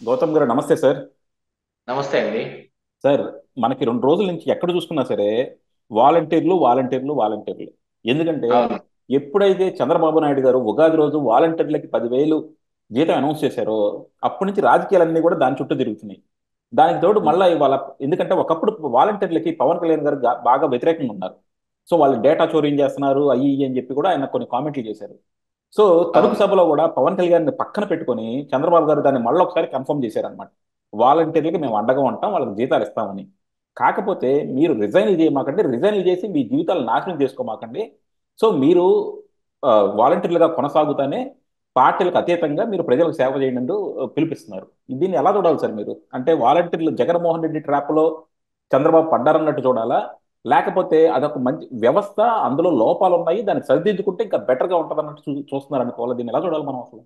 గౌతమ్ గారు నమస్తే సార్. నమస్తే అండి. సార్, మనకి 2 రోజుల నుంచి ఎక్కడ చూసుకున్నా సరే వాలంటీర్లు వాలంటీర్లు వాలంటీర్లు. ఎందుకంటే అవును. ఎప్పుడైతే చంద్రబాబు నాయుడు గారు ఉగాది రోజు వాలంటీర్లకి 10,000 జీతం అనౌన్స్ చేశారో అప్పటి నుంచి రాజకీయాలన్నీ కూడా దాని చుట్టూ తిరుగుతున్నాయి. దానికి తోడు ఉమ్, మళ్ళీ ఇవాళ ఎందుకంటే ఒకప్పుడు వాలంటీర్లకి పవన్ కళ్యాణ్ గారు బాగా వ్యతిరేకంగా ఉన్నారు. సో వాళ్ళు డేటా చోరీ చేస్తున్నారు అయ్యి ఇయ్యి అని చెప్పి కూడా ఆయన కొన్ని కామెంట్లు చేశారు. సో తణుకు అవును. సభలో కూడా పవన్ కళ్యాణ్ పక్కన పెట్టుకొని చంద్రబాబు గారు దాన్ని మళ్ళీ ఒకసారి కన్ఫర్మ్ చేశారనమాట. వాలంటీర్లకి మేము అండగా ఉంటాం, వాళ్ళకి జీతాలు ఇస్తామని. కాకపోతే మీరు రిజైన్ చేయమాకండి, రిజైన్ చేసి మీ జీవితాలు నాశనం చేసుకోమాకండి. సో మీరు ఆ, వాలంటీర్లుగా కొనసాగుతానే పార్టీలకు అతీతంగా మీరు ప్రజలకు సేవ చేయండి అంటూ పిలిపిస్తున్నారు. దీన్ని ఎలా చూడాలి సార్ మీరు? అంటే వాలంటీర్లు జగన్మోహన్ రెడ్డి ట్రాప్లో చంద్రబాబు పడ్డారన్నట్టు చూడాలా, లేకపోతే అదొక మంచి వ్యవస్థ, అందులో లోపాలు ఉన్నాయి, దాన్ని సరిదిద్దుకుంటే ఇంకా బెటర్గా ఉంటుంది అన్నట్టు చూస్తున్నారు అనుకోవాలి? దీన్ని ఎలా చూడాలి మనం అసలు?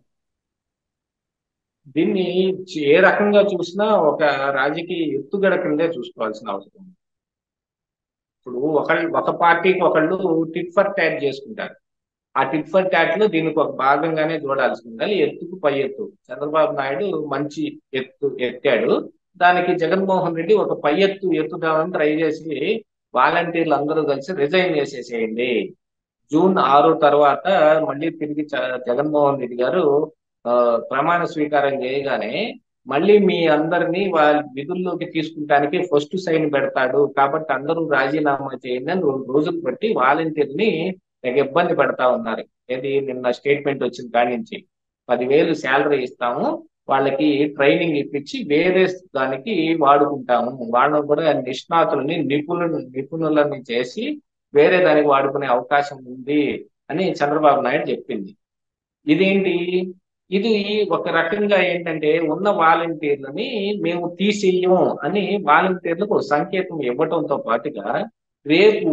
దీన్ని ఏ రకంగా చూసినా ఒక రాజకీయ ఎత్తుగడ కిందే చూసుకోవాల్సిన అవసరం ఉంది. ఇప్పుడు ఒక పార్టీకి ఒకళ్ళు టిట్ ఫర్ టాట్ చేసుకుంటారు. ఆ టిట్ ఫర్ టాట్ లో దీనికి ఒక భాగంగానే చూడాల్సి ఉండాలి. ఎత్తుకు పై ఎత్తు చంద్రబాబు నాయుడు మంచి ఎత్తాడు. దానికి జగన్మోహన్ రెడ్డి ఒక పై ఎత్తు ఎత్తుదామని ట్రై చేసి వాలంటీర్లు అందరూ కలిసి రిజైన్ చేసేసేయండి. జూన్ 6 తర్వాత మళ్ళీ తిరిగి జగన్మోహన్ రెడ్డి గారు ఆ, ప్రమాణ స్వీకారం చేయగానే మళ్ళీ మీ అందరినీ వాళ్ళ విధుల్లోకి తీసుకుంటానికి ఫస్ట్ సైన్ పెడతాడు కాబట్టి అందరూ రాజీనామా చేయండి అని 2 రోజులు బట్టి వాలంటీర్ని తెగ ఇబ్బంది పెడతా ఉన్నారు. ఏది నిన్న స్టేట్మెంట్ వచ్చిన కాడి నుంచి 10,000 శాలరీ ఇస్తాము, వాళ్ళకి ట్రైనింగ్ ఇప్పించి వేరే దానికి వాడుకుంటాము, వాళ్ళను కూడా నిష్ణాతులని నిపుణులని చేసి వేరే దానికి వాడుకునే అవకాశం ఉంది అని చంద్రబాబు నాయుడు చెప్పింది. ఇదేంటి? ఇది ఒక రకంగా ఏంటంటే ఉన్న వాలంటీర్లని మేము తీసేయం అని వాలంటీర్లకు ఒక సంకేతం ఇవ్వటంతో పాటుగా రేపు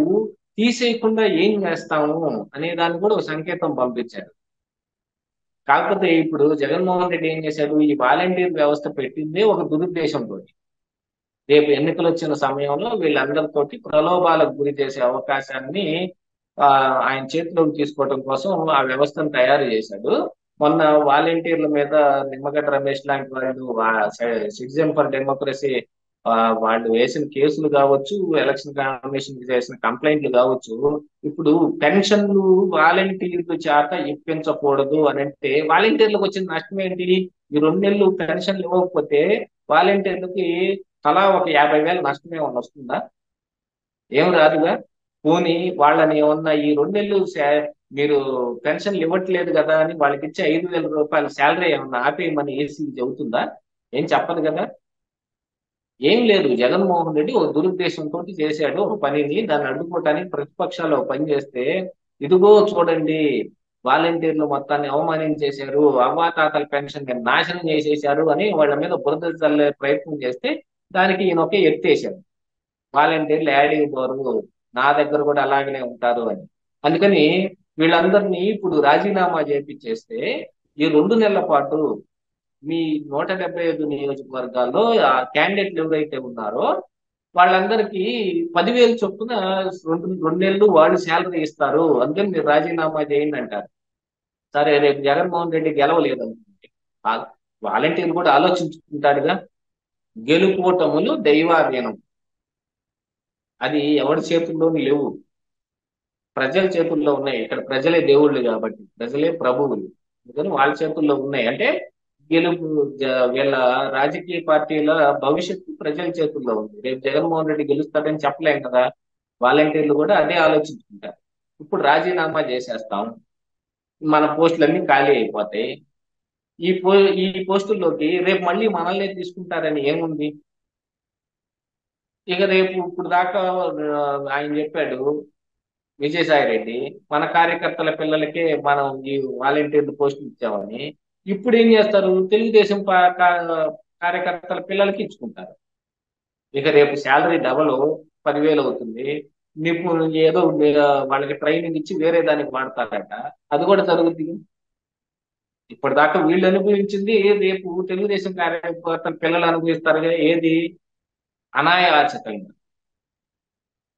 తీసేయకుండా ఏం చేస్తాము అనే దాన్ని కూడా ఒక సంకేతం పంపించారు. కాకపోతే ఇప్పుడు జగన్మోహన్ రెడ్డి ఏం చేశాడు? ఈ వాలంటీర్ వ్యవస్థ పెట్టిందే ఒక దురుద్దేశంతో. రేపు ఎన్నికలు వచ్చిన సమయంలో వీళ్ళందరితోటి ప్రలోభాలకు గురి చేసే అవకాశాన్ని ఆ, ఆయన చేతిలోకి తీసుకోవడం కోసం ఆ వ్యవస్థను తయారు చేశాడు. మొన్న వాలంటీర్ల మీద నిమ్మగడ్డ రమేష్ లాంటి వాళ్ళు సిటిజన్ ఫర్ డెమోక్రసీ వాళ్ళు వేసిన కేసులు కావచ్చు, ఎలక్షన్ కమిషన్ చేసిన కంప్లైంట్లు కావచ్చు. ఇప్పుడు పెన్షన్లు వాలంటీర్ల చేత ఇప్పించకూడదు అని అంటే వాలంటీర్లకు వచ్చిన నష్టం ఏంటి? ఈ 2 నెలలు పెన్షన్లు ఇవ్వకపోతే వాలంటీర్లకి తలా ఒక 50,000 నష్టం ఏమన్నా వస్తుందా? ఏం రాదుగా. పోనీ వాళ్ళని ఏమన్నా ఈ 2 నెలలు మీరు పెన్షన్లు ఇవ్వట్లేదు కదా అని వాళ్ళకి ఇచ్చే 5,000 రూపాయల శాలరీ ఏమన్నా ఆపేయమని ఏసీ చెబుతుందా? ఏం చెప్పదు కదా. ఏం లేదు, జగన్మోహన్ రెడ్డి ఒక దురుద్దేశంతో చేశాడు ఒక పనిని. దాన్ని అడ్డుకోవటానికి ప్రతిపక్షాలు ఒక పని చేస్తే ఇదిగో చూడండి, వాలంటీర్లు మొత్తాన్ని అవమానించేశారు, అవ్వాతాతల పెన్షన్ నాశనం చేసేశారు అని వాళ్ళ మీద బురద చల్లే ప్రయత్నం చేస్తే దానికి ఈయన ఒకే ఎత్తేసారు. వాలంటీర్లు యాడికి పోరు, నా దగ్గర కూడా అలాగనే ఉంటారు అని. అందుకని వీళ్ళందరినీ ఇప్పుడు రాజీనామా చేపించేస్తే ఈ 2 నెలల పాటు మీ 175 నియోజకవర్గాల్లో ఆ క్యాండిడేట్లు ఎవరైతే ఉన్నారో వాళ్ళందరికీ 10,000 చొప్పున 2 నెలలు వాళ్ళు శాలరీ ఇస్తారు, అందుకని మీరు రాజీనామా చేయండి అంటారు. సరే, రేపు జగన్మోహన్ రెడ్డి గెలవలేదు అనుకుంటే వాలంటీర్లు కూడా ఆలోచించుకుంటాడుగా. గెలుపోటములు దైవాధీనం, అది ఎవరి చేతుల్లోనూ లేవు, ప్రజల చేతుల్లో ఉన్నాయి. ఇక్కడ ప్రజలే దేవుళ్ళు కాబట్టి ప్రజలే ప్రభువులు, అందుకని వాళ్ళ చేతుల్లో ఉన్నాయి. అంటే గెలుపు వీళ్ళ రాజకీయ పార్టీల భవిష్యత్తు ప్రజల చేతుల్లో ఉంది. రేపు జగన్మోహన్ రెడ్డి గెలుస్తాడని చెప్పలేం కదా. వాలంటీర్లు కూడా అదే ఆలోచించుకుంటారు. ఇప్పుడు రాజీనామా చేసేస్తాం, మన పోస్టులన్నీ ఖాళీ అయిపోతాయి. ఈ పో ఈ పోస్టుల్లోకి రేపు మళ్ళీ మనల్ని తీసుకుంటారని ఏముంది? ఇక రేపు ఇప్పుడు దాకా ఆయన చెప్పాడు విజయసాయి రెడ్డి, మన కార్యకర్తల పిల్లలకే మనం ఈ వాలంటీర్లు పోస్టులు ఇచ్చామని. ఇప్పుడు ఏం చేస్తారు? తెలుగుదేశం కార్యకర్తల పిల్లలకి ఇచ్చుకుంటారు. ఇక రేపు శాలరీ డబల్ 10,000 అవుతుంది. ఏదో వాళ్ళకి ట్రైనింగ్ ఇచ్చి వేరే దానికి వాడతారట. అది కూడా జరుగుతుంది. ఇప్పటిదాకా వీళ్ళు అనుభవించింది రేపు తెలుగుదేశం కార్యకర్తల పిల్లలు అనుభవిస్తారు. ఏది? అనాయాచితంగా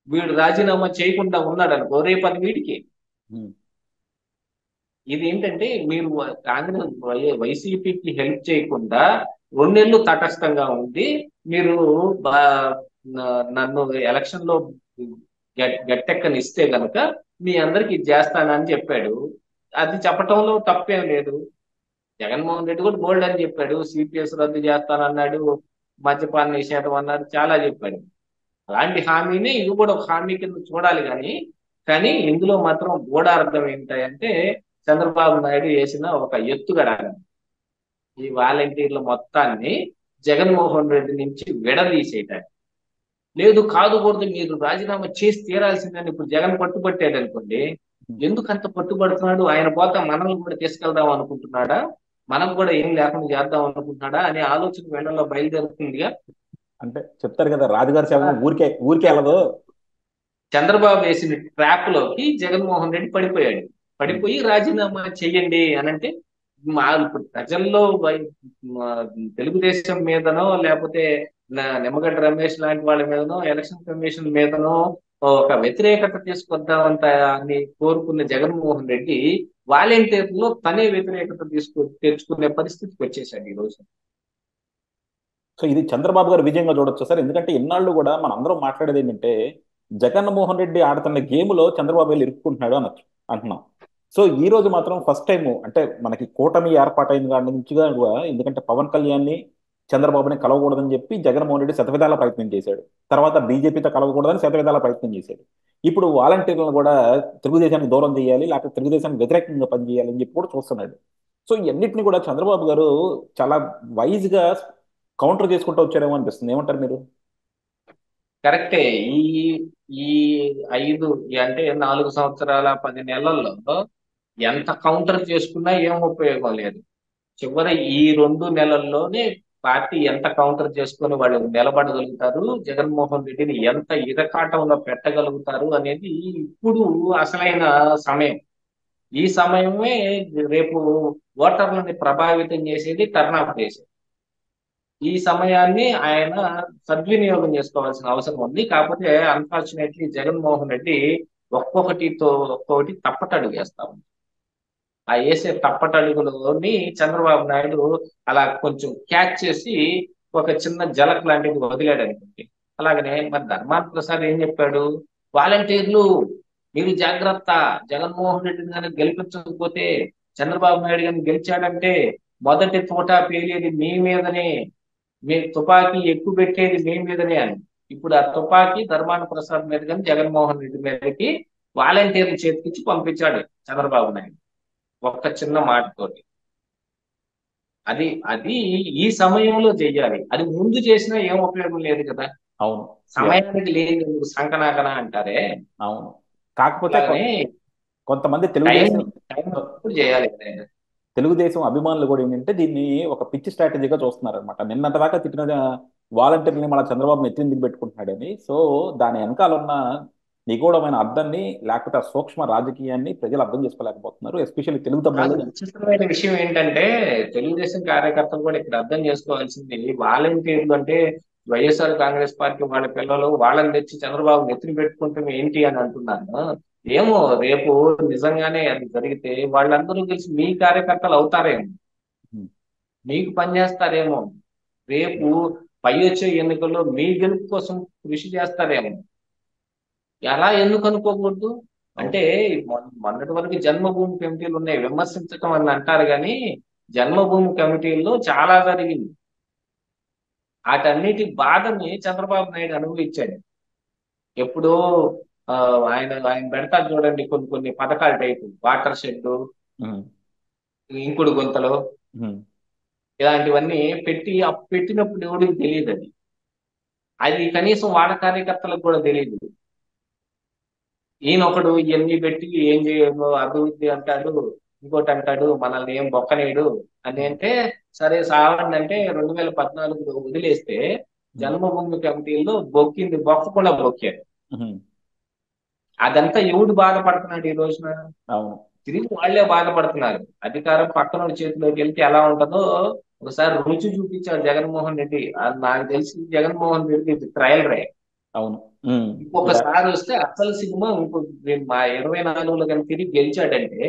వీడు రాజీనామా చేయకుండా ఉన్నాడు అనుకో, రేపు అది వీడికి. ఉమ్. ఇది ఏంటంటే మీరు కాంగ్రెస్ వైసీపీకి హెల్ప్ చేయకుండా రెండేళ్లు తటస్థంగా ఉండి మీరు నన్ను ఎలక్షన్ లో గట్టెక్కనిస్తే గనక మీ అందరికి ఇది చేస్తానని చెప్పాడు. అది చెప్పటంలో తప్పేం లేదు. జగన్మోహన్ రెడ్డి కూడా బోల్డ్ అని చెప్పాడు. సిపిఎస్ రద్దు చేస్తానన్నాడు, మద్యపాన నిషేధం అన్నాడు, చాలా చెప్పాడు. అలాంటి హామీని ఇది కూడా ఒక హామీ కింద చూడాలి. కానీ ఇందులో మాత్రం గూఢార్థం ఏంటంటే చంద్రబాబు నాయుడు వేసిన ఒక ఎత్తుగడ. ఈ వాలంటీర్ల మొత్తాన్ని జగన్మోహన్ రెడ్డి నుంచి విడదీసేయటానికి. లేదు కాదుకూడదు, మీరు రాజీనామా చేసి తీరాల్సిందని ఇప్పుడు జగన్ పట్టుబట్టాడు అనుకోండి, ఎందుకు అంత పట్టుబడుతున్నాడు? ఆయన పోతా మనల్ని కూడా తీసుకెళ్దాం అనుకుంటున్నాడా, మనం కూడా ఏం లేకుండా చేద్దాం అనుకుంటున్నాడా అనే ఆలోచన వీళ్ళలో బయలుదేరుతుందిగా. అంటే చెప్తారు కదా, రాజుగారి శవం ఊరికే ఊరికే వెళ్ళదు. చంద్రబాబు వేసిన ట్రాప్ లోకి జగన్మోహన్ రెడ్డి పడిపోయి రాజీనామా చెయ్యండి అని అంటే, ఇప్పుడు ప్రజల్లో తెలుగుదేశం మీదనో లేకపోతే నిమ్మగడ్డ రమేష్ లాంటి వాళ్ళ మీదనో ఎలక్షన్ కమిషన్ మీదనో ఒక వ్యతిరేకత తీసుకొద్దామంత అని కోరుకున్న జగన్మోహన్ రెడ్డి వాలంటీర్లో తనే వ్యతిరేకత తెచ్చుకునే పరిస్థితికి వచ్చేసాడు ఈ రోజు. సో ఇది చంద్రబాబు గారు విజయంగా చూడొచ్చు సార్. ఎందుకంటే ఇన్నాళ్ళు కూడా మనం అందరం మాట్లాడేది ఏంటంటే జగన్మోహన్ రెడ్డి ఆడుతున్న గేమ్లో చంద్రబాబు వెళ్ళి ఇరుక్కుంటున్నాడు అనొచ్చు అంటున్నాం. సో ఈ రోజు మాత్రం ఫస్ట్ టైం అంటే మనకి కూటమి ఏర్పాటైన కాడి నుంచిగా కూడా, ఎందుకంటే పవన్ కళ్యాణ్ని చంద్రబాబుని కలవకూడదని చెప్పి జగన్మోహన్ రెడ్డి శతవిధాల ప్రయత్నం చేశాడు. తర్వాత బీజేపీతో కలవకూడదని శతవిధాల ప్రయత్నం చేశాడు. ఇప్పుడు వాలంటీర్లను కూడా తెలుగుదేశానికి దూరం చేయాలి, లేకపోతే తెలుగుదేశానికి వ్యతిరేకంగా పనిచేయాలి అని చెప్పి కూడా చూస్తున్నాడు. సో ఇవన్నిటిని కూడా చంద్రబాబు గారు చాలా వైజ్గా కౌంటర్ చేసుకుంటూ వచ్చారేమో అనిపిస్తుంది. ఏమంటారు మీరు? కరెక్టే. ఈ ఈ అంటే 4 సంవత్సరాల 10 నెలల్లో ఎంత కౌంటర్ చేసుకున్నా ఏం ఉపయోగం లేదు. చివరి ఈ 2 నెలల్లోనే పార్టీ ఎంత కౌంటర్ చేసుకొని వాళ్ళు నిలబడగలుగుతారు, జగన్మోహన్ రెడ్డిని ఎంత ఇరకాటంలో పెట్టగలుగుతారు అనేది ఇప్పుడు అసలైన సమయం. ఈ సమయమే రేపు ఓటర్లని ప్రభావితం చేసేది, టర్న్ ఆఫ్ చేసేది. ఈ సమయాన్ని ఆయన సద్వినియోగం చేసుకోవాల్సిన అవసరం ఉంది. కాకపోతే అన్ఫార్చునేట్లీ జగన్మోహన్ రెడ్డి ఒక్కొక్కటి తప్పటడుగు వేస్తా ఉంది. ఆ వేసే తప్పటడుగులోని చంద్రబాబు నాయుడు అలా కొంచెం క్యాచ్ చేసి ఒక చిన్న జలక్ లాంటిది వదిలాడు అనుకోండి. అలాగనే మరి ధర్మాన ప్రసాద్ ఏం చెప్పాడు? వాలంటీర్లు మీరు జాగ్రత్త, జగన్మోహన్ రెడ్డిని కానీ గెలిపించకపోతే, చంద్రబాబు నాయుడు కానీ గెలిచాడంటే మొదటి తోట పేలేది మీ మీదనే, మీ తుపాకీ ఎక్కువ పెట్టేది మీ మీదనే అని. ఇప్పుడు ఆ తుపాకీ ధర్మాన ప్రసాద్ మీద కానీ జగన్మోహన్ రెడ్డి మీదకి వాలంటీర్లు చేతికిచ్చి పంపించాడు చంద్రబాబు నాయుడు ఒక్క చిన్న మాటతోటి. అది అది ఈ సమయంలో చెయ్యాలి. అది ముందు చేసినా ఏం ఉపయోగం లేదు కదా. అవును, సమయానికి లేదు సంకనాకన అంటారే. అవును. కాకపోతే అలానే కొంతమంది టైం తెలుగుదేశం టైం చేయాలి. తెలుగుదేశం అభిమానులు కూడా ఏంటంటే దీన్ని ఒక పిచ్చి స్ట్రాటజీగా చూస్తున్నారు అనమాట. నిన్నటి దాకా తిట్టిన వాలంటీర్ని మళ్ళీ చంద్రబాబు నెత్తిందికి పెట్టుకుంటున్నాడని. సో దాని వెనకాల ఉన్న నిగూఢమైన అర్థాన్ని, లేకపోతే ఆ సూక్ష్మ రాజకీయాన్ని ప్రజలు అర్థం చేసుకోలేకపోతున్నారు, ఎస్పెషల్లీ తెలుగు కాదు, తమ్ముళ్ళు. విచిత్రమైన విషయం ఏంటంటే తెలుగుదేశం కార్యకర్తలు కూడా ఇక్కడ అర్థం చేసుకోవాల్సింది, వాలంటీర్లు అంటే వైఎస్ఆర్ కాంగ్రెస్ పార్టీ వాళ్ళ పిల్లలు వాళ్ళని తెచ్చి చంద్రబాబు నెత్తిన పెట్టుకుంటే ఏంటి అని అంటున్నాను. ఏమో రేపు నిజంగానే అది జరిగితే వాళ్ళందరూ కలిసి మీ కార్యకర్తలు అవుతారేమో, మీకు పనిచేస్తారేమో, రేపు పై వచ్చే ఎన్నికల్లో మీ గెలుపు కోసం కృషి చేస్తారేమో. ఎలా ఎందుకు అనుకోకూడదు? అంటే మొన్నటి వరకు జన్మభూమి కమిటీలు ఉన్నాయి, విమర్శించటం అని అంటారు కానీ జన్మభూమి కమిటీల్లో చాలా జరిగింది. వాటన్నిటి బాధని చంద్రబాబు నాయుడు అనుభవించాడు. ఎప్పుడో ఆయన ఆయన పెడతారు చూడండి కొన్ని కొన్ని పథకాల టైపు, వాటర్ షెడ్, ఇంకుడు గుంతలు, ఇలాంటివన్నీ పెట్టినప్పుడు ఎవరికి తెలియదు. అది కనీసం వాళ్ళ కార్యకర్తలకు కూడా తెలియదు. ఈయన ఒకడు ఇవన్నీ పెట్టి ఏం చేయను అభివృద్ధి అంటాడు, ఇంకోటి అంటాడు మనల్ని ఏం బొక్కనేడు అని. అంటే సరే సావండి అంటే 2014లో వదిలేస్తే జన్మభూమి కమిటీల్లో బొక్కింది బొక్కకుండా బొక్కారు. అదంతా ఎవడు బాధపడుతున్నాడు ఈ రోజున? తిరిగి వాళ్లే బాధపడుతున్నారు. అధికారం పక్కన చేతిలోకి వెళ్తే ఎలా ఉంటుందో ఒకసారి రుచి చూపించాడు జగన్మోహన్ రెడ్డి. నాకు తెలిసి జగన్మోహన్ రెడ్డి ట్రయల్ రే. అవును, ఇంకొకసారి వస్తే అసలు సినిమా ఇంకో మా 24లో కానీ తిరిగి గెలిచాడంటే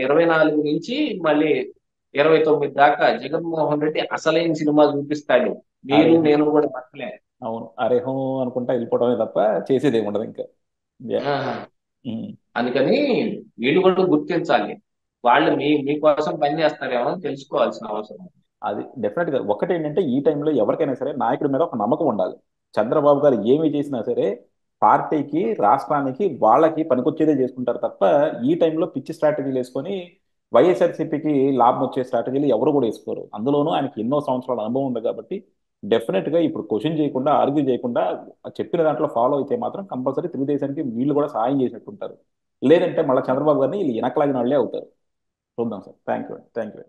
24 నుంచి మళ్ళీ 29 దాకా జగన్మోహన్ రెడ్డి అసలైన సినిమా చూపిస్తాడు. అరే మీరు నేను కూడా బతకలే. అవును, అరే హో అనుకుంటా వెళ్ళిపోవడమే తప్ప చేసేది ఏమి ఉండదు ఇంకా. యా. ఆహా. ఉమ్. అందుకని వీళ్ళు కూడా గుర్తించాలి. వాళ్ళు మీకోసం పని చేస్తారేమో అని తెలుసుకోవాల్సిన అవసరం ఉంది. అది డెఫినెట్ గా ఒకటి ఏంటంటే ఈ టైంలో ఎవరికైనా సరే నాయకుడి మీద ఒక నమ్మకం ఉండాలి. చంద్రబాబు గారు ఏమి చేసినా సరే పార్టీకి, రాష్ట్రానికి, వాళ్ళకి పనికొచ్చేదే చేసుకుంటారు తప్ప ఈ టైంలో పిచ్చి స్ట్రాటజీలు వేసుకొని వైఎస్ఆర్సీపీకి లాభం వచ్చే స్ట్రాటజీలు ఎవరు కూడా వేసుకోరు. అందులోనూ ఆయనకి ఎన్నో సంవత్సరాల అనుభవం ఉంది కాబట్టి డెఫినెట్ గా ఇప్పుడు క్వశ్చన్ చేయకుండా, ఆర్గ్యూ చేయకుండా చెప్పిన దాంట్లో ఫాలో అయితే మాత్రం కంపల్సరీ తెలుగుదేశానికి వీళ్ళు కూడా సాయం చేసినట్టు ఉంటారు. లేదంటే మళ్ళీ చంద్రబాబు గారిని వీళ్ళు వెనకలాగిన వాళ్ళే అవుతారు. చూద్దాం sir. Thank you. Thank you.